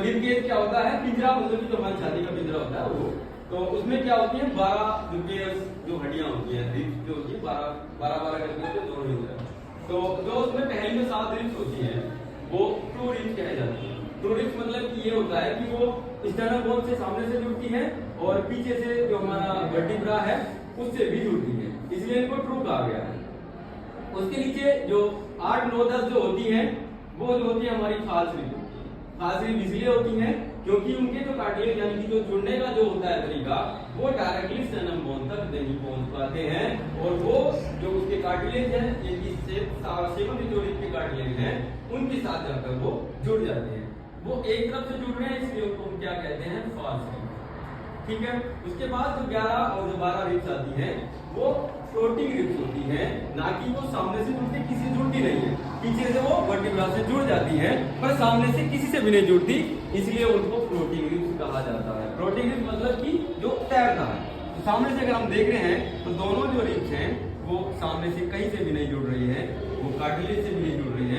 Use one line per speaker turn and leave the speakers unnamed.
Rib cage क्या होता है, पिंजरा, मतलब कि जो हमारी छाती का पिंजरा होता है वो, तो उसमें क्या होती है 12 जो हड्डियां होती हैं, रिब्स जो होती है 12 करके दोनों मिलकर, तो जो उसमें पहली में 7 रिब्स होती हैं वो ट्रू रिब्स कहे जाती है। ट्रू रिब्स मतलब कि ये होता है कि वो स्टर्नल बोन से सामने से जुड़ती है और पीछे से जो हमारा वर्टिब्रा है उससे भी जुड़ती है, इसलिए इनको ट्रू कहा गया है। उसके नीचे जो 8, 9, 10 जो होती हैं वो जो होती है हमारी फाल्स रिब, फाल्स रिब इसलिए होती हैं क्योंकि उनके जो कार्टिलेज यानी कि जो जुड़ने का जो होता है तरीका वो डायरेक्टली स्टर्नम बोन तक नहीं पहुंच पाते हैं, और वो जो उसके कार्टिलेज है जिनकी सेवन रिब के कार्टिलेज हैं उनके साथ जाकर वो जुड़ जाते हैं, वो एक तरफ से जुड़ रहे हैं इसलिए उनको हम क्या कहते हैं, फाल्स रिब। ठीक है, उसके बाद जो 11 और जो 12 रिब्स आती हैं वो फ्लोटिंग रिब्स होती हैं, ना कि वो सामने से जुड़ती, किसी से जुड़ती नहीं है, पीछे से वो वर्टिब्रा से जुड़ जाती हैं पर सामने से किसी से भी नहीं जुड़ती, इसलिए उनको फ्लोटिंग रिब्स कहा जाता है। फ्लोटिंग रिब्स मतलब कि जो तैरता है, तो सामने से अगर हम देख रहे हैं तो दोनों जो रिब्स हैं वो सामने से कहीं से भी नहीं जुड़ रही है, वो कार्टिलेज से भी नहीं जुड़ रही है,